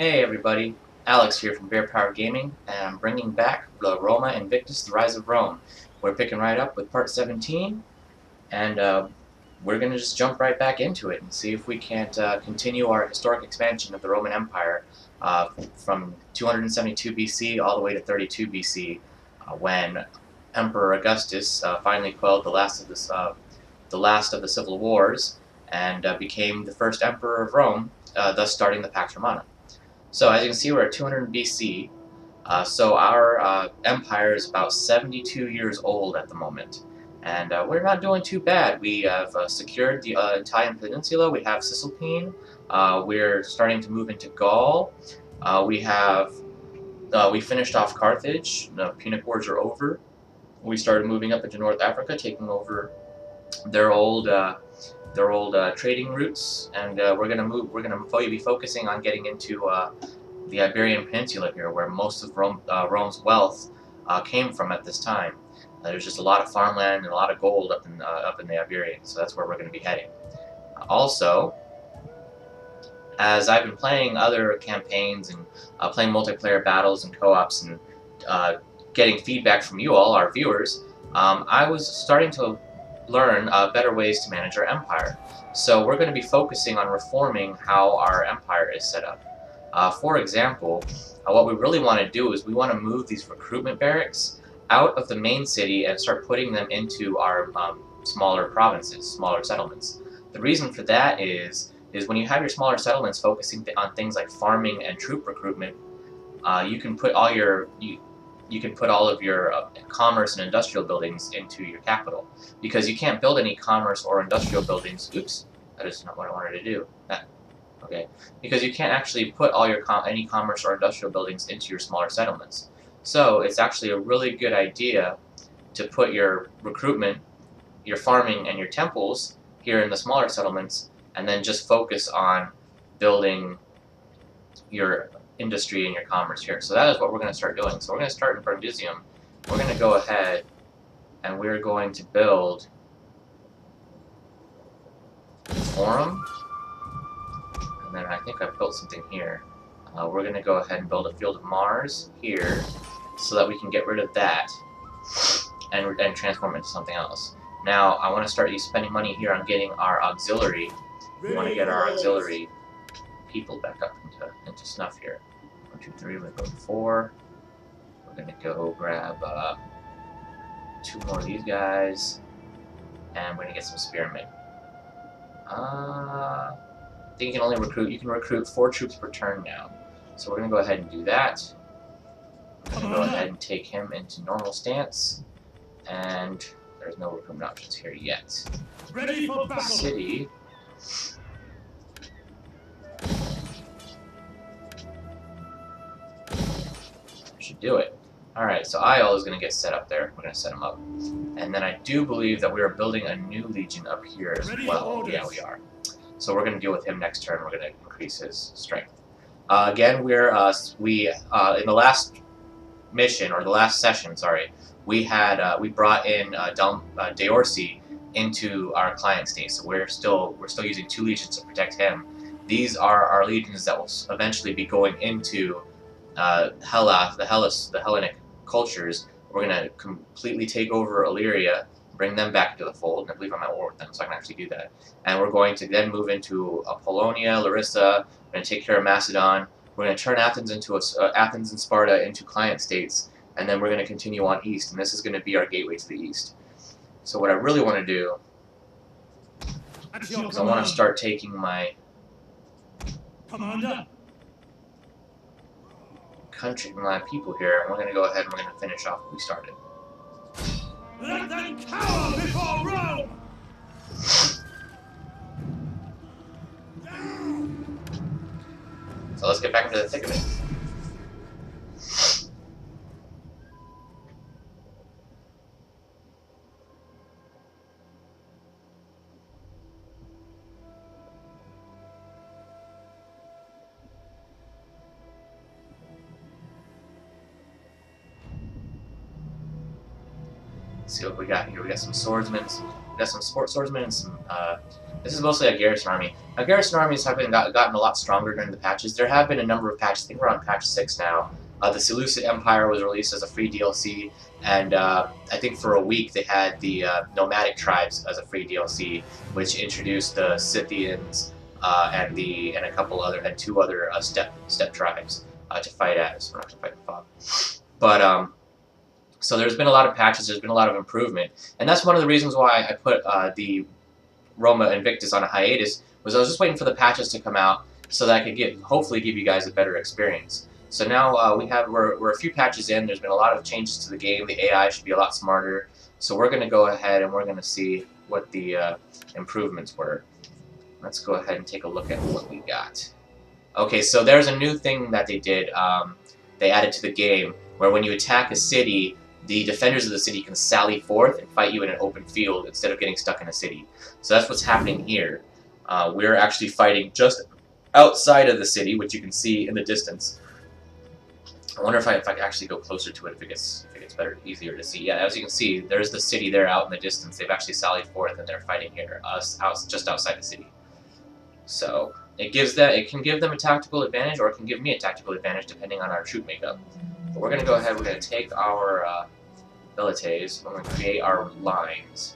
Hey everybody, Alex here from Bear Power Gaming, and I'm bringing back the Roma Invictus, The Rise of Rome. We're picking right up with part 17, and we're going to just jump right back into it and see if we can't continue our historic expansion of the Roman Empire from 272 BC all the way to 32 BC, when Emperor Augustus finally quelled the last of the civil wars and became the first emperor of Rome, thus starting the Pax Romana. So as you can see, we're at 200 BC. So our empire is about 72 years old at the moment. And we're not doing too bad. We have secured the Italian peninsula. We have Cisalpine. We're starting to move into Gaul. We finished off Carthage. The Punic Wars are over. We started moving up into North Africa, taking over their old trading routes, and we're gonna be focusing on getting into the Iberian Peninsula here, where most of Rome's wealth came from at this time. There's just a lot of farmland and a lot of gold up in the Iberian, so that's where we're going to be heading. Also, as I've been playing other campaigns and playing multiplayer battles and co-ops and getting feedback from you all, our viewers, I was starting to learn better ways to manage our empire. So we're going to be focusing on reforming how our empire is set up. For example, what we really want to do is we want to move these recruitment barracks out of the main city and start putting them into our smaller provinces, smaller settlements. The reason for that is when you have your smaller settlements focusing on things like farming and troop recruitment, you can put all of your commerce and industrial buildings into your capital, because you can't build any commerce or industrial buildings. Oops, that is not what I wanted to do. Okay, because you can't actually put all your any commerce or industrial buildings into your smaller settlements. So it's actually a really good idea to put your recruitment, your farming, and your temples here in the smaller settlements, and then just focus on building your industry and your commerce here. So that is what we're going to start doing. So we're going to start in Brundisium. We're going to go ahead and we're going to build a forum. And then I think I've built something here. We're going to go ahead and build a field of Mars here so that we can get rid of that and transform it into something else. Now, I want to start spending money here on getting our auxiliary. We want to get our auxiliary people back up into snuff here. 1, 2, 3, we're going to go 4. We're going to go grab 2 more of these guys, and we're going to get some spearmen. I think you can recruit 4 troops per turn now. So we're going to go ahead and do that. We're going to go ahead and take him into normal stance, and there's no recruitment options here yet. Ready for battle. City. Should do it. Alright, so Iol is going to get set up there. We're going to set him up. And then I do believe that we are building a new legion up here as well. Yeah, we are. So we're going to deal with him next turn. We're going to increase his strength. Again, in the last mission, or the last session, sorry, we brought in Deorsi into our client state. So we're still using 2 legions to protect him. These are our legions that will eventually be going into Hellas, the Hellenic cultures. We're going to completely take over Illyria, bring them back to the fold, and I believe I'm at war with them, so I can actually do that. And we're going to then move into Apollonia, Larissa. We're going to take care of Macedon. We're going to turn Athens and Sparta into client states, and then we're going to continue on east, and this is going to be our gateway to the east. So what I really want to do is I want to start taking my people here, and we're going to go ahead and we're going to finish off what we started. Let them cower before Rome! So let's get back into the thick of it. See what we got here. We got some swordsmen, we got some sport swordsmen and some This is mostly a garrison army. Now, garrison armies have gotten a lot stronger during the patches. There have been a number of patches. I think we're on patch 6 now. The Seleucid Empire was released as a free DLC, and I think for a week they had the nomadic tribes as a free DLC, which introduced the Scythians and a couple other and two other step tribes to fight as. We're not to fight the father, but so there's been a lot of patches. There's been a lot of improvement, and that's one of the reasons why I put the Roma Invictus on a hiatus. Was I was just waiting for the patches to come out so that I could hopefully give you guys a better experience. So now we're a few patches in. There's been a lot of changes to the game. The AI should be a lot smarter. So we're going to go ahead and we're going to see what the improvements were. Let's go ahead and take a look at what we got. Okay, so there's a new thing that they did. They added to the game where when you attack a city, the defenders of the city can sally forth and fight you in an open field instead of getting stuck in a city. So that's what's happening here. We're actually fighting just outside of the city, which you can see in the distance. I wonder if I can actually go closer to it if it gets better, easier to see. Yeah, as you can see, there's the city there out in the distance. They've actually sallied forth and they're fighting here, just outside the city. So it can give them a tactical advantage, or it can give me a tactical advantage depending on our troop makeup. But we're going to go ahead. We're going to take our milites. We're going to create our lines.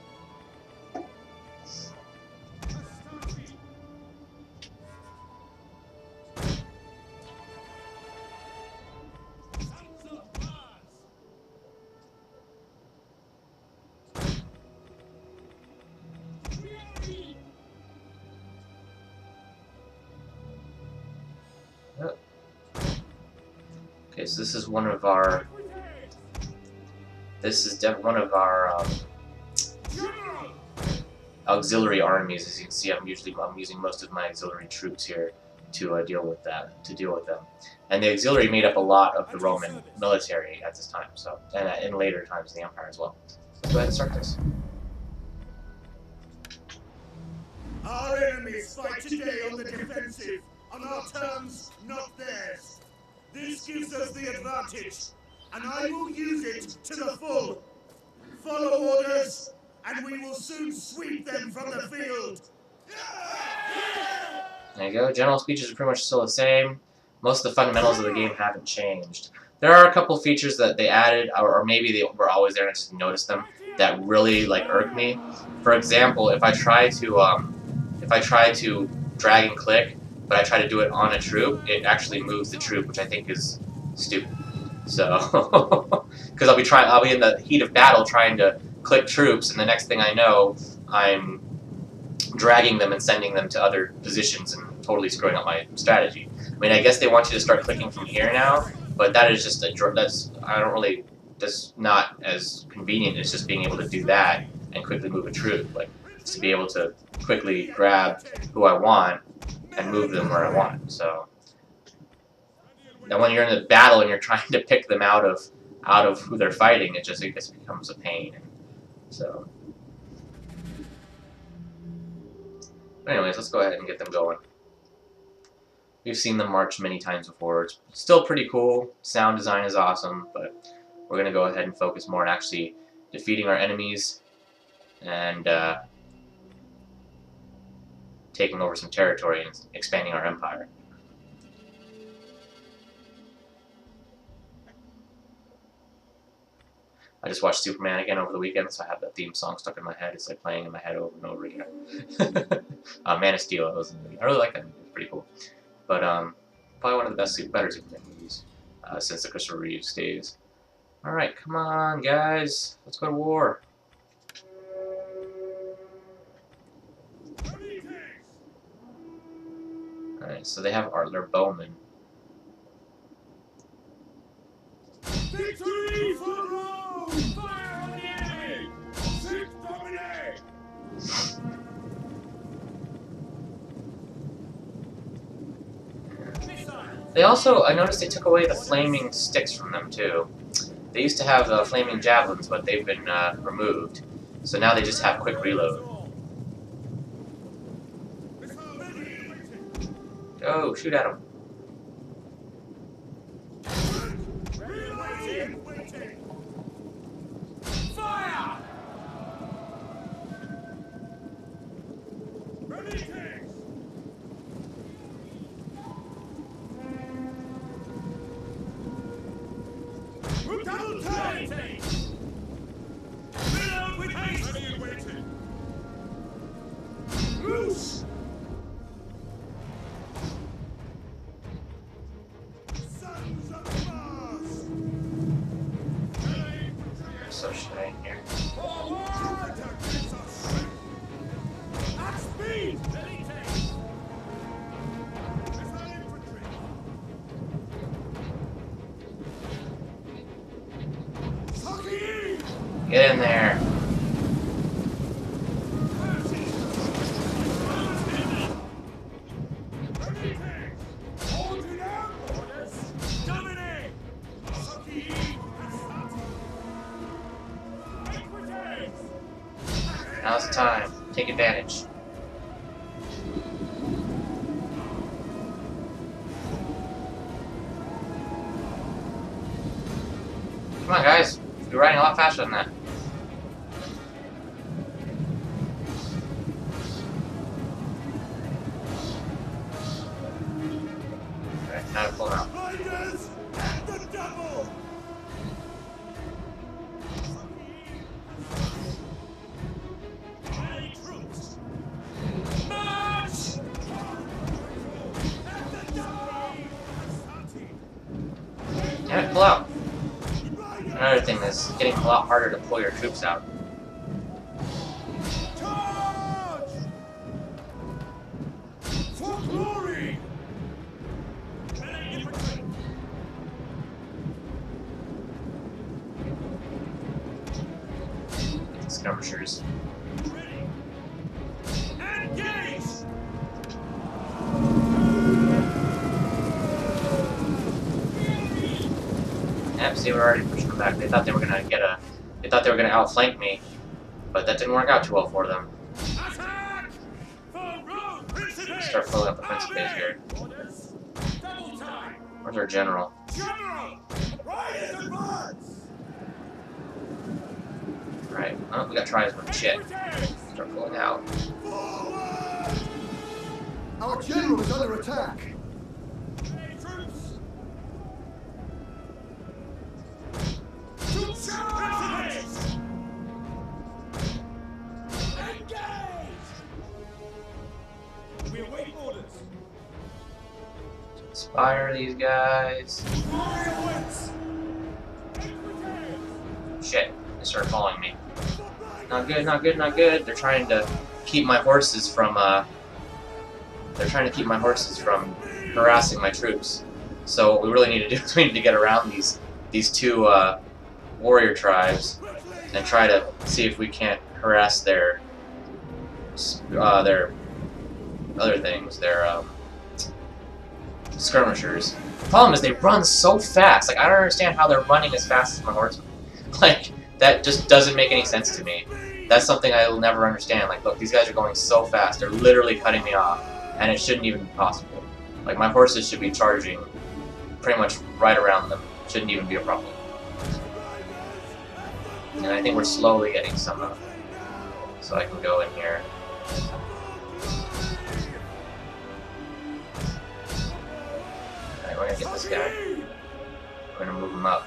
Okay, so this is one of our. This is one of our auxiliary armies. As you can see, I'm using most of my auxiliary troops here to deal with them. And the auxiliary made up a lot of the Roman military at this time. So, and in later times, the Empire as well. Let's go ahead and start this. Our enemies fight today on the defensive, on our terms, not theirs. This gives us the advantage, and I will use it to the full. Follow orders, and we will soon sweep them from the field. There you go. General speeches are pretty much still the same. Most of the fundamentals of the game haven't changed. There are a couple features that they added, or maybe they were always there and I just didn't notice them, that really irk me. For example, if I try to drag and click, but I try to do it on a troop, it actually moves the troop, which I think is stupid. So, because I'll be in the heat of battle trying to click troops, and the next thing I know, I'm dragging them and sending them to other positions and totally screwing up my strategy. I mean, I guess they want you to start clicking from here now, but that is just that's not as convenient as just being able to do that and quickly move a troop. Like, to be able to quickly grab who I want and move them where I want. So then when you're in the battle and you're trying to pick them out of who they're fighting, it just becomes a pain. So anyways, let's go ahead and get them going. We've seen them march many times before. It's still pretty cool. Sound design is awesome, but we're going to go ahead and focus more on actually defeating our enemies and taking over some territory and expanding our empire. I just watched Superman again over the weekend, so I have that theme song stuck in my head. It's like playing in my head over and over again. Man of Steel, I really like that movie. It's pretty cool. But probably one of the better Superman movies since the Christopher Reeves days. Alright, come on, guys. Let's go to war. Alright, so they have their bowmen. Victory for Rome! Fire on the enemy! Seek dominate! They also, I noticed they took away the flaming sticks from them too. They used to have flaming javelins, but they've been removed. So now they just have quick reload. Go, shoot at them. Fire! Double time! Reload with haste! Ready and waiting! Loose! Sons of Mars! So shit in here. Forward! At speed! Get in there. Now's the time. Take advantage. Come on, guys. You're riding a lot faster than that. Alright, now to pull them out. Riders and the double! Troops! March! And the double! Damn it, pull out. Another thing is getting a lot harder to pull your troops out. Charge! For glory! Skirmishers. Engage! Yep, see, we're already pushing them back. They thought they were gonna they thought they were gonna outflank me, but that didn't work out too well for them. Attack! For Rome! Start filling up the Principes here. Double time! Where's our general? General! Riders advance! Right. Oh, we got tribesmen. Shit. Start pulling out. Forward! Our general is under attack. Troops! To charge! Engage! We await orders. Inspire these guys. Shit. They started following me. Not good, not good, not good. They're trying to keep my horses from, harassing my troops. So what we really need to do is we need to get around these two, warrior tribes and try to see if we can't harass their other things, their, skirmishers. The problem is they run so fast. Like, I don't understand how they're running as fast as my horsemen. Like, that just doesn't make any sense to me. That's something I will never understand. Like, look, these guys are going so fast. They're literally cutting me off. And it shouldn't even be possible. Like, my horses should be charging pretty much right around them. Shouldn't even be a problem. And I think we're slowly getting some so I can go in here. Alright, we're gonna get this guy. We're gonna move him up.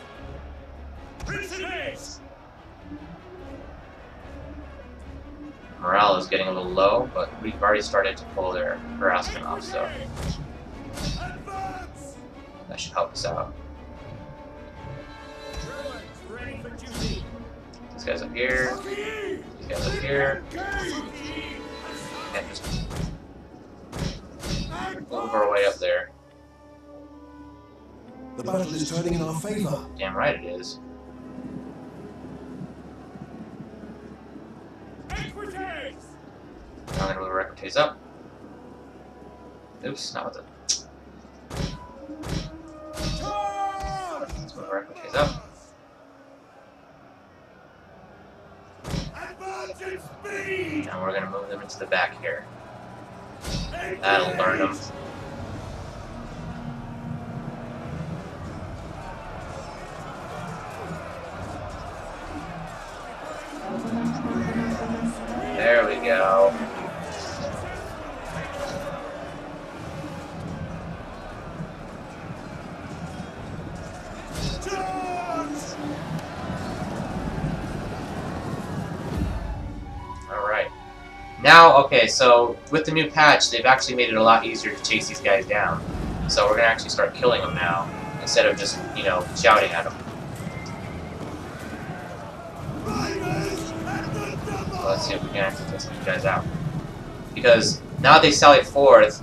Morale is getting a little low, but we've already started to pull their harassment off, so that should help us out. These guys up here. These guys up here. And just move our way up there. The battle is turning in our favor. Damn right it is. Now I'm gonna move Recruites up. Oops, not with it. Let's move Recruites up. And we're gonna move them into the back here. That'll learn them. There we go. Now, okay, so with the new patch, they've actually made it a lot easier to chase these guys down. So we're gonna actually start killing them now, instead of just, you know, shouting at them. So let's see if we can actually take some of these guys out. Because now they sally forth,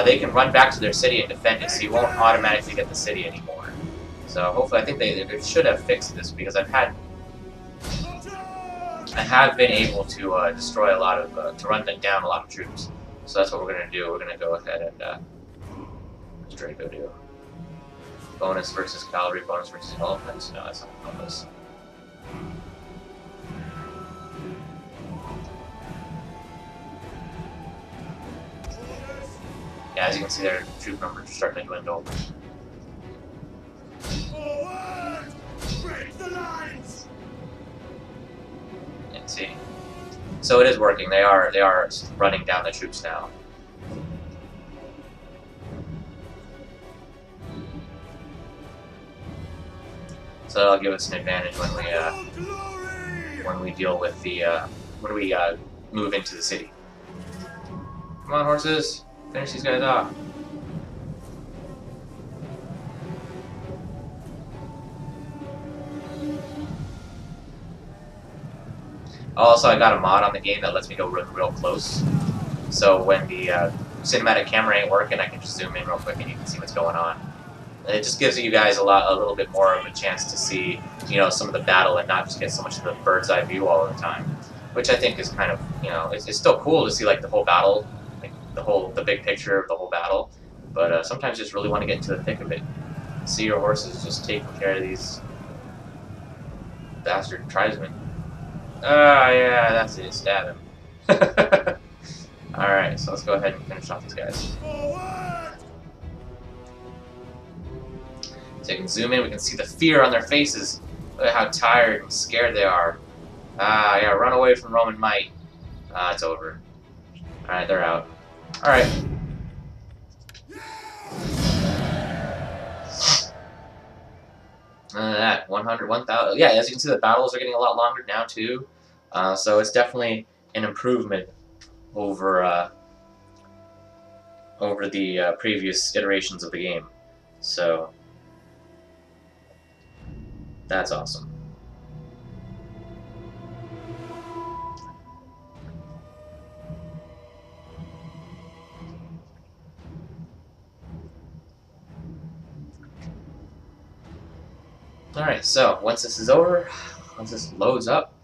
they can run back to their city and defend it, so you won't automatically get the city anymore. So hopefully, I think they should have fixed this, because I have been able to destroy a lot of, to run down a lot of troops. So that's what we're gonna do. We're gonna go ahead and what's Draco do? Bonus versus cavalry, bonus versus elephants. No, that's not bonus. Yeah, as you can see, their troop numbers are starting to dwindle. Forward! Break the lines! You can see. So it is working. They are running down the troops now. So that'll give us an advantage when we deal with the when we move into the city. Come on, horses! Finish these guys off. Also, I got a mod on the game that lets me go real close. So when the cinematic camera ain't working, I can just zoom in real quick and you can see what's going on. And it just gives you guys a little bit more of a chance to see, you know, some of the battle and not just get so much of the bird's eye view all the time. Which I think is kind of, you know, it's still cool to see like the whole battle, like the big picture of the whole battle. But sometimes you just really want to get into the thick of it. See your horses just taking care of these bastard tribesmen. Ah, yeah, that's it. Stab him. Alright, so let's go ahead and finish off these guys. So you can zoom in, we can see the fear on their faces. Look at how tired and scared they are. Ah, yeah, run away from Roman might. Ah, it's over. Alright, they're out. Alright. That 100, 1,000. Yeah, as you can see, the battles are getting a lot longer now too. So it's definitely an improvement over over the previous iterations of the game. So that's awesome. Alright, so once this is over, once this loads up,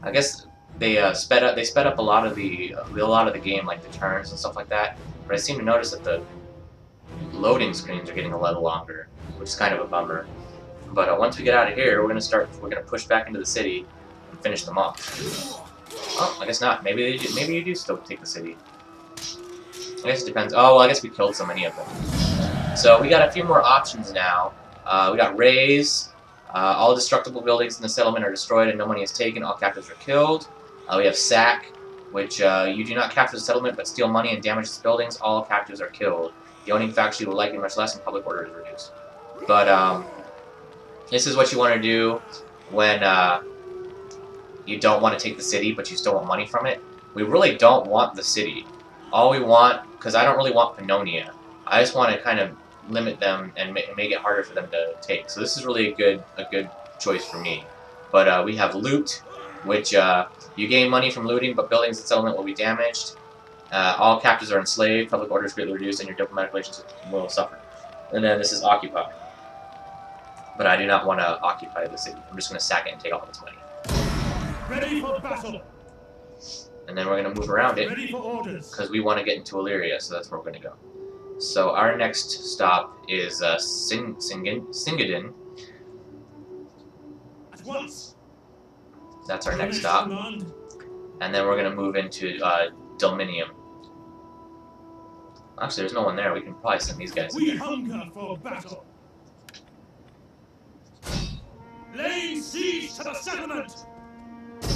I guess they sped up a lot of the game, like the turns and stuff like that. But I seem to notice that the loading screens are getting a little longer, which is kind of a bummer. But once we get out of here, we're gonna push back into the city and finish them off. Oh, I guess not. Maybe you do still take the city. I guess it depends. Oh, well, I guess we killed so many of them. So we got a few more options now. We got raise. All destructible buildings in the settlement are destroyed and no money is taken. All captives are killed. We have sack, which you do not capture the settlement but steal money and damage its buildings. All captives are killed. The owning faction will likely much less and public order is reduced. But this is what you want to do when you don't want to take the city but you still want money from it. We really don't want the city. All we want, because I don't really want Pannonia, I just want to kind of limit them and make it harder for them to take. So this is really a good choice for me. But we have loot, which you gain money from looting, but buildings and settlement will be damaged. All captives are enslaved, public order is greatly reduced, and your diplomatic relations will suffer. And then this is occupy. But I do not want to occupy the city. I'm just going to sack it and take all of its money. Ready for battle. And then we're going to move around it Ready for orders. because we want to get into Illyria, so that's where we're going to go. So our next stop is Singadin. At once. That's our next stop. And then we're going to move into Delminium. Actually, there's no one there. We can probably send these guys in We there. hunger for battle. Laying siege to the settlement.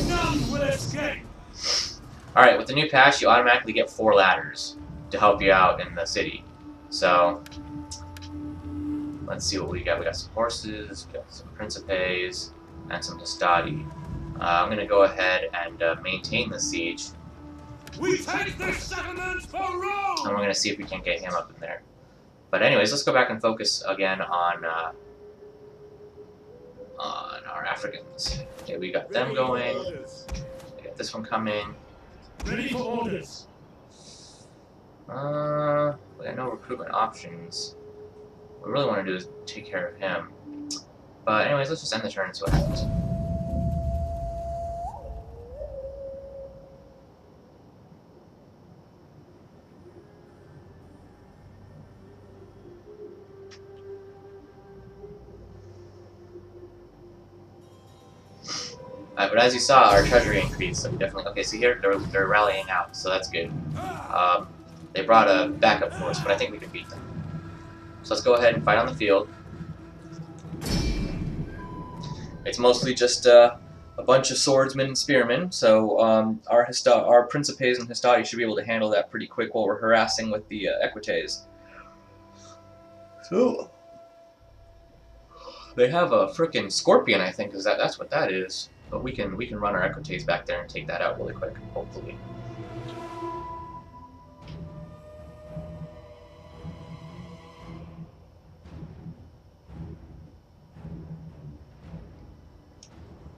None will escape. Alright, with the new patch, you automatically get 4 ladders to help you out in the city. So, let's see what we got. We got some horses, we got some Principes, and some Hastati. I'm going to go ahead and maintain the siege. We take this settlement for Rome! And we're going to see if we can get him up in there. But anyways, let's go back and focus again on our Africans. Okay, we got them going. We got this one coming. Ready for orders. We got no recruitment options. What we really want to do is take care of him. But anyways, let's just end the turn and see what happens. But as you saw, our treasury increased, so we definitely... Okay, so here, they're rallying out, so that's good. They brought a backup force, but I think we can beat them. So let's go ahead and fight on the field. It's mostly just a bunch of swordsmen and spearmen, so our Principes and Hastati should be able to handle that pretty quick while we're harassing with the Equites. So... They have a frickin' scorpion, I think, that's what that is. But we can run our Equites back there and take that out really quick, hopefully.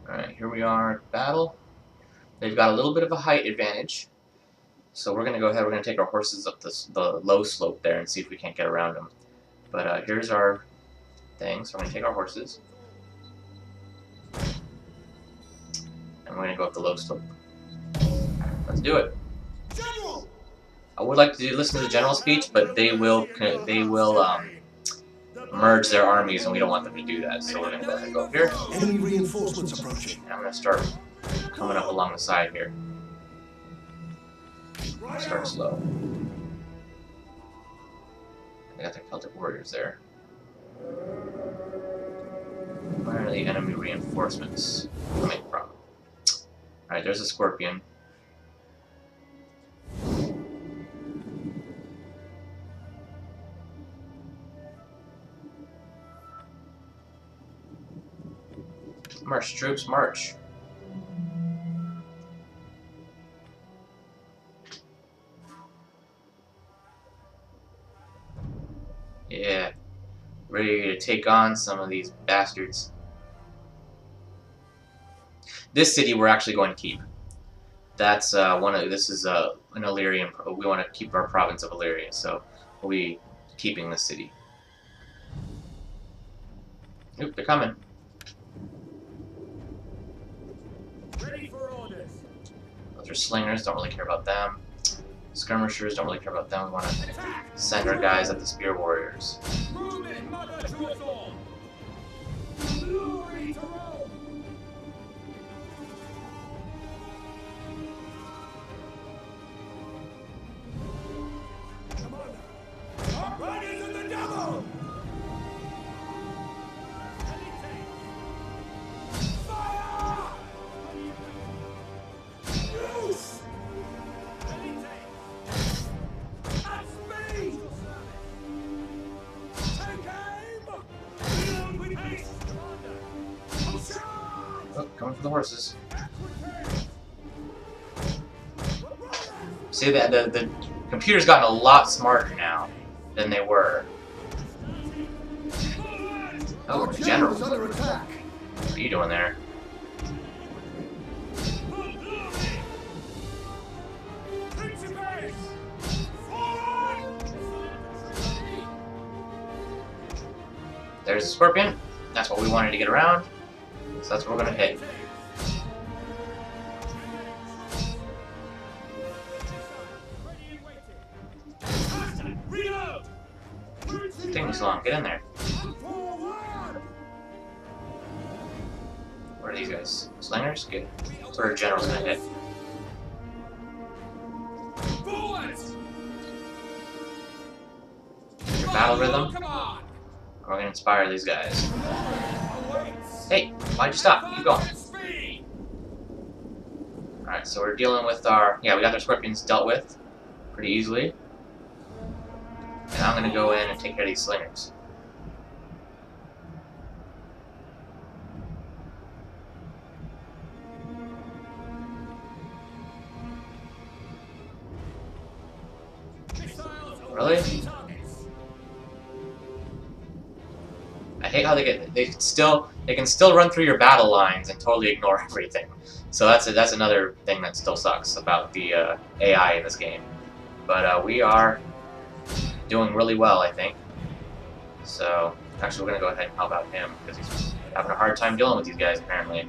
Alright, here we are at battle. They've got a little bit of a height advantage. So we're gonna go ahead, we're gonna take our horses up the low slope there and see if we can't get around them. But here's our thing, so we're gonna take our horses. And we're gonna go up the low slope. Let's do it. General! I would like to listen to the general speech, but they will merge their armies, and we don't want them to do that. So we're gonna go ahead and go up here. Enemy reinforcements approaching. And I'm gonna start coming up along the side here. Start slow. They got their Celtic warriors there. Where are the enemy reinforcements coming from? Alright, there's a scorpion. March, troops, march. Yeah. Ready to take on some of these bastards. This city we're actually going to keep. That's this is an Illyrian, we want to keep our province of Illyria, so we'll be keeping this city. Oop, they're coming. Ready for orders. Those are slingers, don't really care about them. Skirmishers, don't really care about them. We want to send our guys at the spear warriors. Move in, mother to us all. Glory to Rome. Commander, our riders of the devil. Fire! Loose! At speed! Take aim! Reload with haste! Oh, coming for the horses. See that the computer's gotten a lot smarter now than they were. Oh, Our general. general is under attack. What are you doing there? There's a scorpion. That's what we wanted to get around. So that's what we're gonna hit. Taking so long. Get in there. What are these guys? Slingers? Good. That's where our general's gonna hit. Your battle rhythm. We're gonna inspire these guys. Hey, why'd you stop? Keep going. Alright, so we're dealing with our... Yeah, we got our scorpions dealt with pretty easily. And I'm gonna go in and take care of these slingers. Really? I hate how they can still run through your battle lines and totally ignore everything. So that's another thing that still sucks about the AI in this game. But we are doing really well, I think. So actually, we're gonna go ahead and help out him because he's having a hard time dealing with these guys apparently.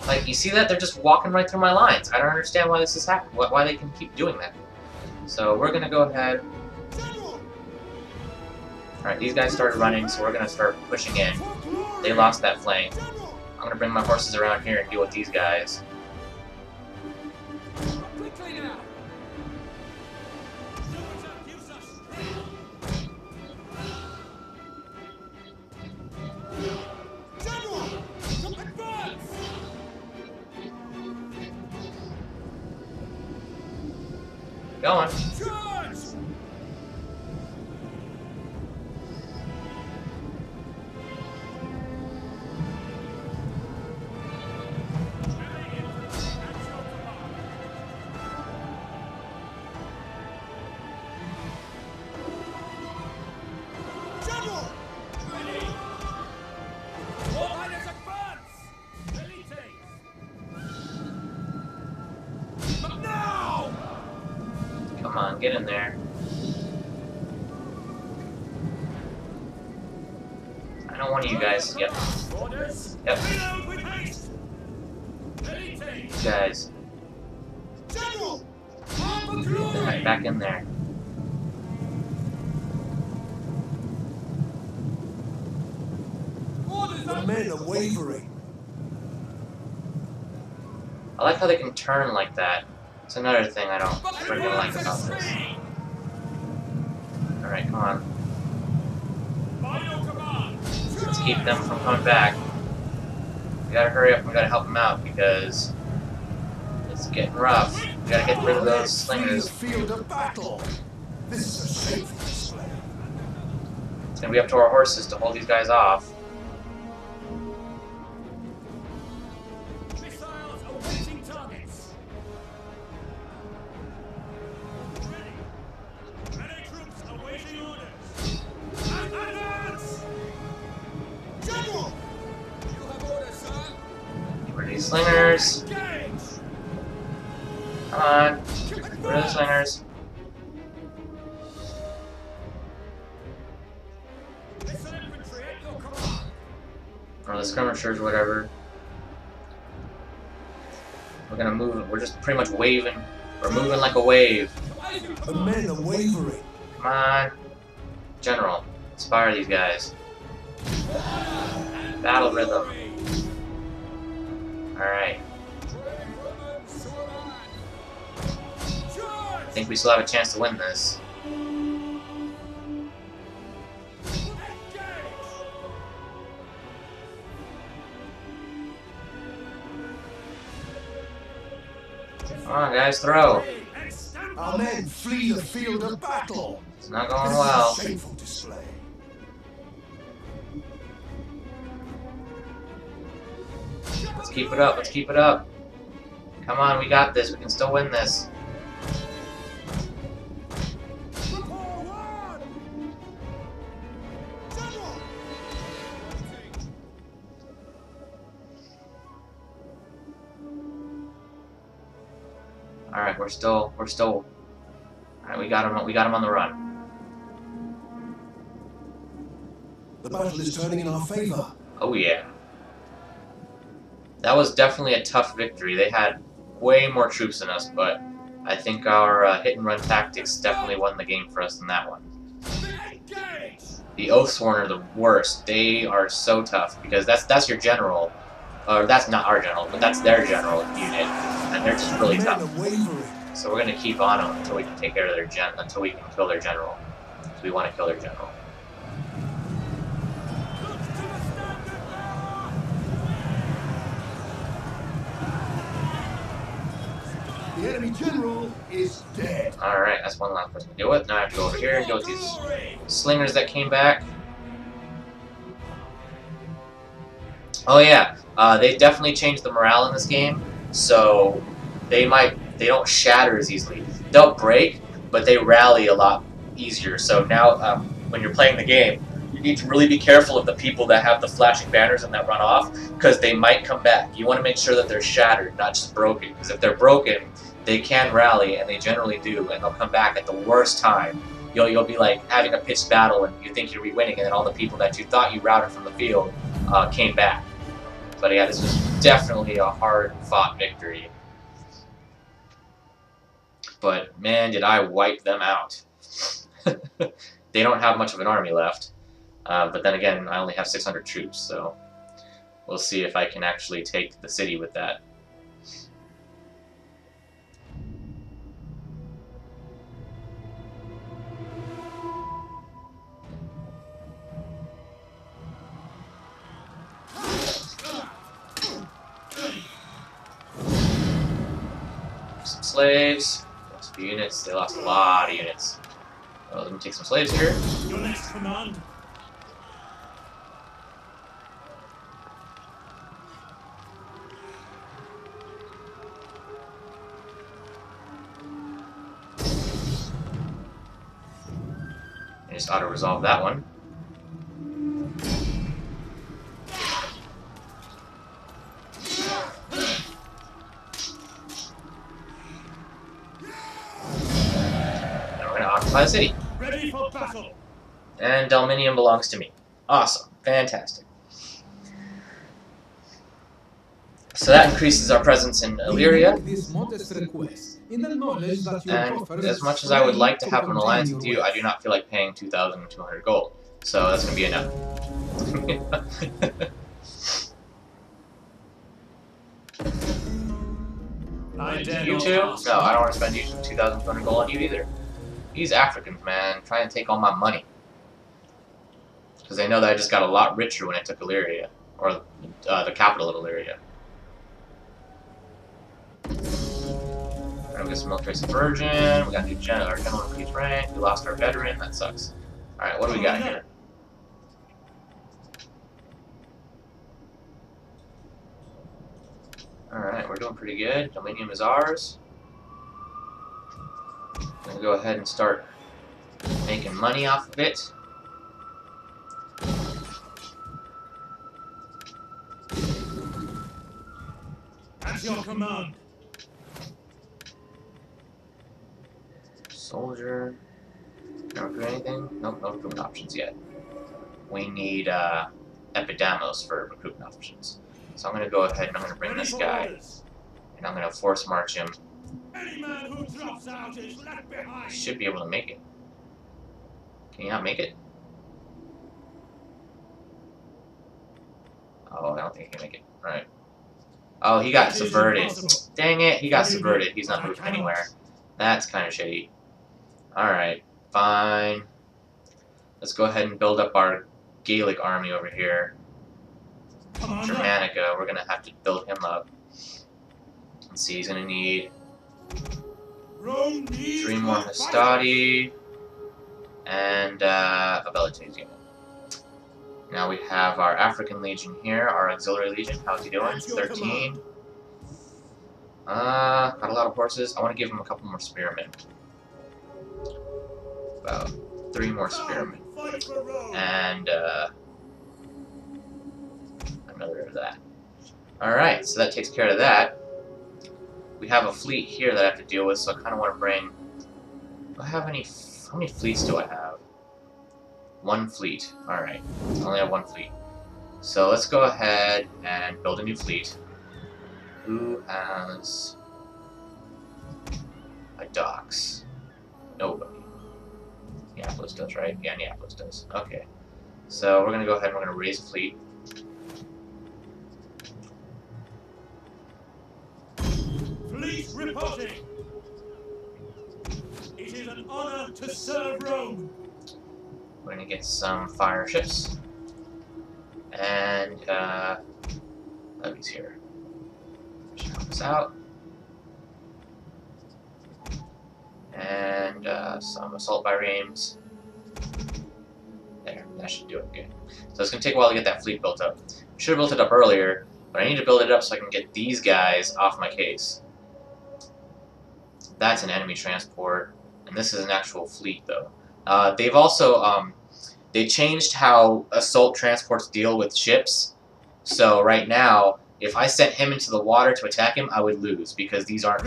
Like, you see that? They're just walking right through my lines. I don't understand why this is happening. Why they can keep doing that. So we're gonna go ahead. Alright, these guys started running, so we're gonna start pushing in. They lost that flank. I'm gonna bring my horses around here and deal with these guys. Going. Come on, get in there. I don't want you guys. Yep. Yep. You guys. Alright, back in there. The men are wavering. I like how they can turn like that. It's another thing I don't really like about this. Alright, come on. Let's keep them from coming back. We gotta hurry up and we gotta help them out because it's getting rough. We gotta get rid of those slingers. Field of battle. This is a shameful display. It's gonna be up to our horses to hold these guys off. These slingers. Come on. Where are the slingers? Or the skirmishers or whatever. We're gonna move. We're just pretty much waving. We're moving like a wave. The men are wavering. Come on. General. Inspire these guys. Battle rhythm. Alright. I think we still have a chance to win this. Come on, guys, throw. Our men flee the field of battle. It's not going well. This is a shameful display. Let's keep it up, let's keep it up. Come on, we got this, we can still win this. Alright, we're still alright, we got him on the run. The battle is turning in our favor. Oh yeah. That was definitely a tough victory. They had way more troops than us, but I think our hit-and-run tactics definitely won the game for us in that one. The Oathsworn are the worst. They are so tough, because that's your general. Or that's not our general, but that's their general unit, and they're just really tough. So we're going to keep on them until we can take care of their until we can kill their general. So we want to kill their general. The enemy general is dead. Alright, that's one last person to deal with. Now I have to go over here and deal with these slingers that came back. Oh yeah, they definitely changed the morale in this game. So they don't shatter as easily. They'll break, but they rally a lot easier. So now, when you're playing the game, you need to really be careful of the people that have the flashing banners and that run off, because they might come back. You want to make sure that they're shattered, not just broken. Because if they're broken, they can rally, and they generally do, and they'll come back at the worst time. You'll be like having a pitched battle, and you think you'll be winning, and then all the people that you thought you routed from the field came back. But yeah, this was definitely a hard-fought victory. But man, did I wipe them out. They don't have much of an army left. But then again, I only have 600 troops, so we'll see if I can actually take the city with that. Some slaves, lost a few units. They lost a lot of units. Well, let me take some slaves here. Your next command. I just auto-resolve that one. Now we're going to occupy the city. Ready for battle. And Dalminium belongs to me. Awesome. Fantastic. So that increases our presence in Illyria. And as much as I would like to have an alliance with you, I do not feel like paying 2,200 gold. So that's going to be enough. You two? No, I don't want to spend 2,200 gold on you either. These Africans, man, trying to take all my money. Because they know that I just got a lot richer when I took Illyria. Or the capital of Illyria. Alright, we got some military subversion. We got a new our general increased rank. We lost our veteran. That sucks. Alright, what do we got here? Alright, we're doing pretty good. Dominium is ours. I'm going to go ahead and start making money off of it. At your command. Soldier. Don't do anything? Nope, no recruitment options yet. We need Epidamos for recruitment options. So I'm going to go ahead and I'm going to bring this guy. And I'm going to force march him. Any man who drops out is left behind. He should be able to make it. Can he not make it? Oh, I don't think he can make it. Alright. Oh, he got subverted. Dang it, he got subverted. He's not moving anywhere. That's kind of shady. Alright, fine. Let's go ahead and build up our Gaelic army over here. Germanica, we're going to have to build him up. Let's see, he's going to need 3 more Hastati and a Velites unit. Now we have our African Legion here, our Auxiliary Legion. How's he doing? 13. Got a lot of horses. I want to give him a couple more spearmen. About 3 more spearmen. And another of that. Alright, so that takes care of that. We have a fleet here that I have to deal with, so I kind of want to bring... Do I have any... How many fleets do I have? 1 fleet. Alright, I only have 1 fleet. So let's go ahead and build a new fleet. Who has... a docks? Nobody. Neapolis does, right? Yeah, Neapolis does. Okay. So we're going to go ahead and we're going to raise a fleet. Fleet reporting. It is an honor to serve Rome. We're going to get some fire ships. And, levies here. Should help us out. And, some assault biremes. There, that should do it. Good. So it's going to take a while to get that fleet built up. Should have built it up earlier, but I need to build it up so I can get these guys off my case. That's an enemy transport, and this is an actual fleet, though. They've also they changed how assault transports deal with ships. So right now, if I sent him into the water to attack him, I would lose because these are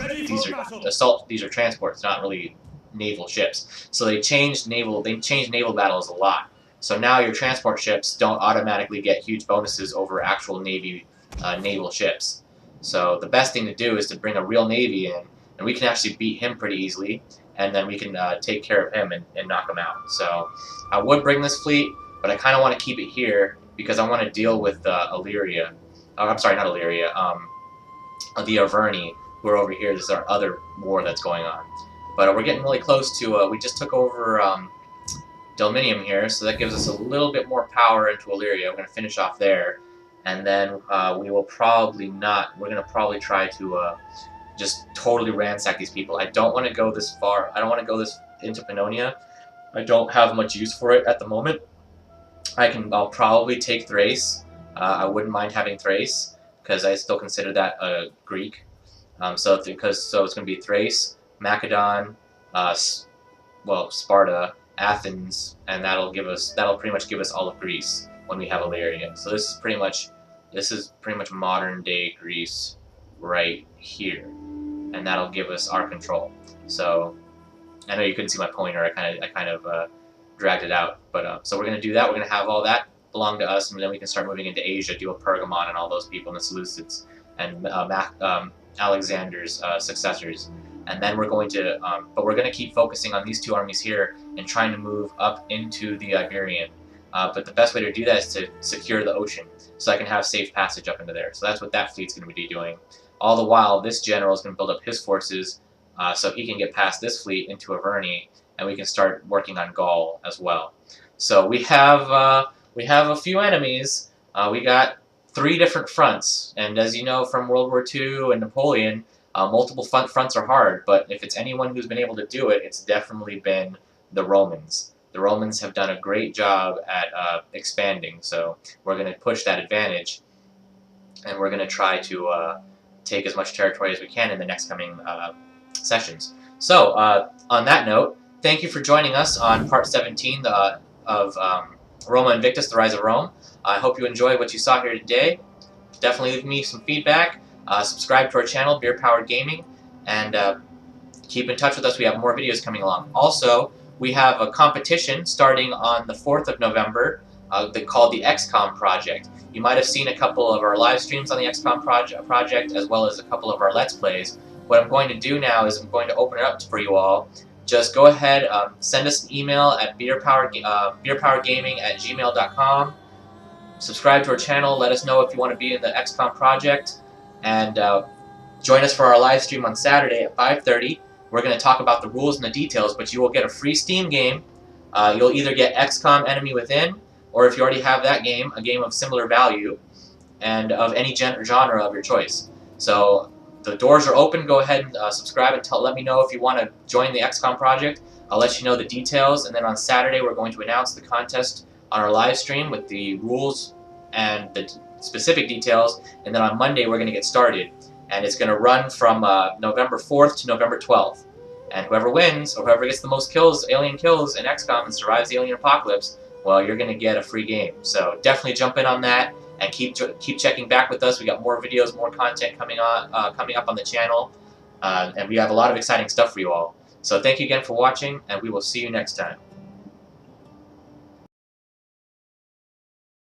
transports, not really naval ships. So they changed naval battles a lot. So now your transport ships don't automatically get huge bonuses over actual naval ships. So the best thing to do is to bring a real navy in, and we can actually beat him pretty easily, and then we can take care of him and knock him out. So I would bring this fleet, but I kind of want to keep it here because I want to deal with Illyria. Oh, I'm sorry, not Illyria. The Averni, who are over here. This is our other war that's going on. But we're getting really close to. We just took over Delminium here, so that gives us a little bit more power into Illyria. We're going to finish off there, and then we will probably not. We're going to probably try to just totally ransack these people. I don't want to go this far. I don't want to go this into Pannonia. I don't have much use for it at the moment. I'll probably take Thrace. I wouldn't mind having Thrace because I still consider that a Greek. So it's going to be Thrace, Macedon, Sparta, Athens, and that'll pretty much give us all of Greece when we have Illyria. So this is pretty much modern day Greece right here, and that'll give us our control. So I know you couldn't see my pointer. I kind of dragged it out, but so we're going to do that. We're going to have all that belong to us, and then we can start moving into Asia, deal with Pergamon and all those people, and the Seleucids and Alexander's successors. And then we're going to, but we're going to keep focusing on these two armies here and trying to move up into the Iberian. But the best way to do that is to secure the ocean, so I can have safe passage up into there. So that's what that fleet's going to be doing. All the while, this general is going to build up his forces so he can get past this fleet into Averni, and we can start working on Gaul as well. So we have a few enemies. We got 3 different fronts, and as you know from World War II and Napoleon, multiple fronts are hard, but if it's anyone who's been able to do it, it's definitely been the Romans. The Romans have done a great job at expanding, so we're going to push that advantage, and we're going to try to take as much territory as we can in the next coming sessions. So, on that note, thank you for joining us on part 17 of Roma Invictus, The Rise of Rome. I hope you enjoyed what you saw here today. Definitely leave me some feedback. Subscribe to our channel, Beer Powered Gaming, and keep in touch with us. We have more videos coming along. Also, we have a competition starting on the 4th of November called the XCOM Project. You might have seen a couple of our live streams on the XCOM project as well as a couple of our Let's Plays. What I'm going to do now is I'm going to open it up for you all. Just go ahead, send us an email at beerpoweredgaming@gmail.com. Subscribe to our channel. Let us know if you want to be in the XCOM project. And join us for our live stream on Saturday at 5:30. We're going to talk about the rules and the details, but you will get a free Steam game. You'll either get XCOM Enemy Within, or if you already have that game, a game of similar value, and of any genre of your choice. So the doors are open. Go ahead and subscribe and let me know if you want to join the XCOM project. I'll let you know the details, and then on Saturday we're going to announce the contest on our live stream with the rules and the specific details, and then on Monday we're going to get started, and it's going to run from November 4th to November 12th, and whoever wins, or whoever gets the most kills, alien kills in XCOM and survives the alien apocalypse, well, you're going to get a free game. So definitely jump in on that, and keep checking back with us. We got more videos, more content coming up on the channel, and we have a lot of exciting stuff for you all. So thank you again for watching, and we will see you next time.